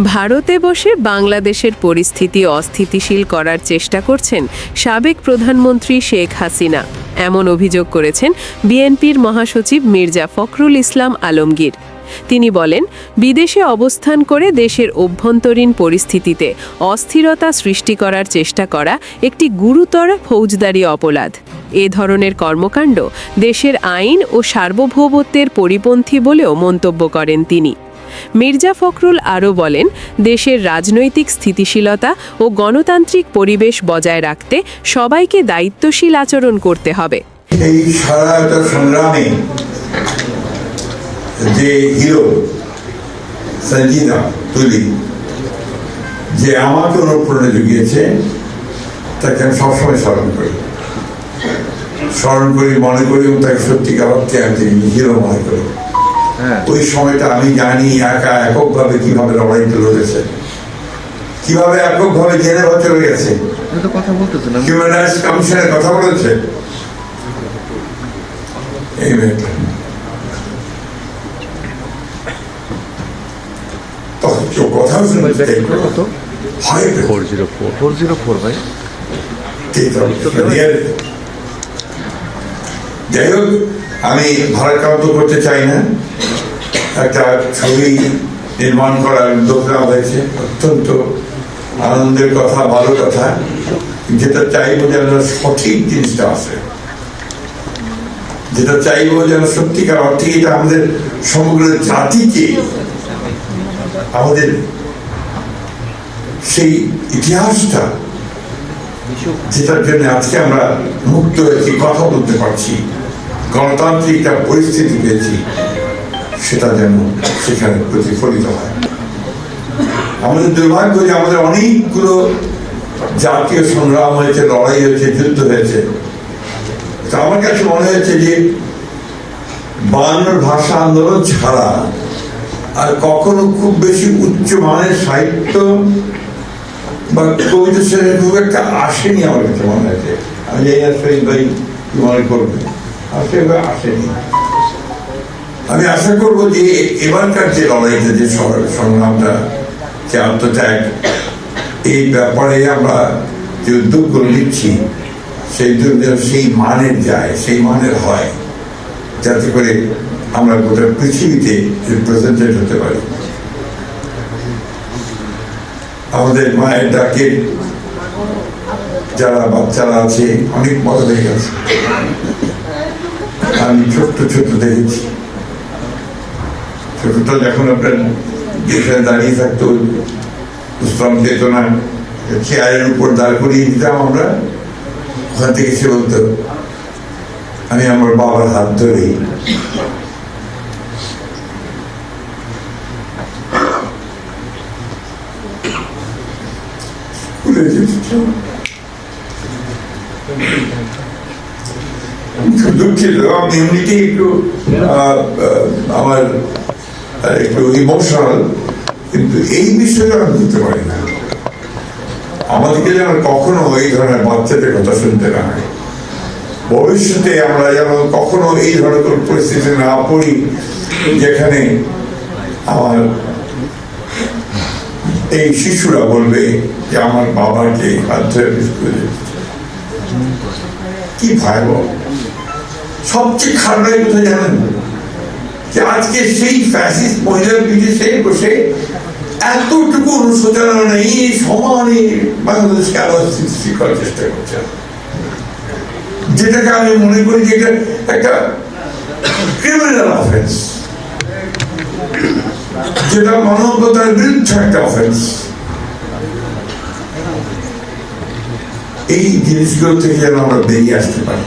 ভারতে বসে বাংলাদেশের পরিস্থিতি অস্থিতিশীল করার চেষ্টা করছেন সাবেক প্রধানমন্ত্রী শেখ হাসিনা, এমন অভিযোগ করেছেন বিএনপির মহাসচিব মির্জা ফখরুল ইসলাম আলমগীর। তিনি বলেন, বিদেশে অবস্থান করে দেশের অভ্যন্তরীণ পরিস্থিতিতে অস্থিরতা সৃষ্টি করার চেষ্টা করা একটি গুরুতর ফৌজদারি অপরাধ। এ ধরনের কর্মকাণ্ড দেশের আইন ও সার্বভৌমত্বের পরিপন্থী বলেও মন্তব্য করেন তিনি। মির্জা ফখরুল আরও বলেন, দেশের রাজনৈতিক স্থিতিশীলতা ও গণতান্ত্রিক পরিবেশ বজায় রাখতে সবাইকে দায়িত্বশীল আচরণ করতে হবে। এই সারাটা সংগ্রামে যে হিরো সঞ্জিদা তুলি, যে আমাকে অনুপ্রেরণা জুগিয়েছে, তাকে আমি সবসময় স্মরণ করি, মনে করি এবং তাকে সত্যিকার অর্থে আমি হিরো মনে করি। ওই সময়টা আমি জানি এককভাবে কিভাবে লড়াইটা লড়েছে, কিভাবে এককভাবে জেনেভা চলে গেছে, হিউম্যান রাইটস কমিশনের কথা বলেছে। এই মেয়েটা কথা শুনে যাই হোক, আমি ভারাক্রান্ত করতে চাই না। একটা ছবি নির্মাণ করার উদ্যোগ নেওয়া হয়েছে, অত্যন্ত আনন্দের কথা, ভালো কথা। যেটা চাইবো যেন সঠিক জিনিসটা আসে, যেটা চাইবো যেন সত্যিকার অর্থে এটা আমাদের সমগ্র জাতিকে, আমাদের সেই ইতিহাসটা, যেটার জন্য আজকে আমরা মুক্ত হয়েছি, কথা বলতে পারছি, গণতান্ত্রিক একটা পরিস্থিতি পেয়েছি, সেটা যেন সেখানে প্রতিফলিত হয়। আমাদের দুর্ভাগ্য যে আমাদের অনেকগুলো জাতীয় সংগ্রাম হয়েছে, লড়াই হয়েছে, যুদ্ধ হয়েছে। আমার কাছে মনে হয়েছে যে বায়ান্নর ভাষা আন্দোলন ছাড়া আর কখনো খুব বেশি উচ্চমানের সাহিত্য বা কবিতা খুব একটা আসেনি। আমার কাছে মনে হয়েছে, আমি জানি না শহীদ ভাই কি মনে করবে, আসেনি। আমি আশা করবো যে এবারকার যে লড়াইটা, যে সংগ্রামটা, যে আত্মত্যাগ, এই ব্যাপারে আমরা যে উদ্যোগগুলো নিচ্ছি, সেই উদ্যোগ যেন সেই মানের যায়, সেই মানের হয়, যাতে করে আমরা গোটা পৃথিবীতে রিপ্রেজেন্টেড হতে পারি। আমাদের মায়ের ডাকে যারা বাচ্চারা আছে অনেক বড় হয়ে গেছে। আমি ছোট্ট দেখেছি, ছোটটা যখন আপনার যেখানে দাঁড়িয়ে থাকতো, বুঝতাম চেতনা, চেয়ারের উপর দাঁড় করিয়ে দিতাম আমরা, ওখান থেকে সে বলতো, আমি আমার বাবার হাত ধরেই স্কুলে যেতাম। দুঃখিত, আমি এমনিতেই একটু আমার একটু ইমোশনাল, কিন্তু এই বিষয়ে আমি বুঝতে পারি না। আমাদেরকে যেন কখনো এই ধরনের বাচ্চাদের কথা শুনতে না হয়, ভবিষ্যতে আমরা যেন কখনো এই ধরনের কোন পরিস্থিতি না পড়ি যেখানে আমার এই শিশুরা বলবে যে আমার বাবাকে হাত ধরে স্কুলে। কি ভয়াবহ! সবচেয়ে খারাপ কথা জানেন যে আজকে সেই ফ্যাসিস্ট মহিলার বিদেশে বসে এতটুকু অনুশোচনা নেই, সমানে বাংলাদেশকে আবার সৃষ্টি করার চেষ্টা করছে, যেটাকে আমি মনে করি যে এটা একটা ক্রিমিনাল অফেন্স, যেটা মানবতার বিরুদ্ধে একটা অফেন্স। এই জিনিসগুলো থেকে যেন আমরা বেরিয়ে আসতে পারি।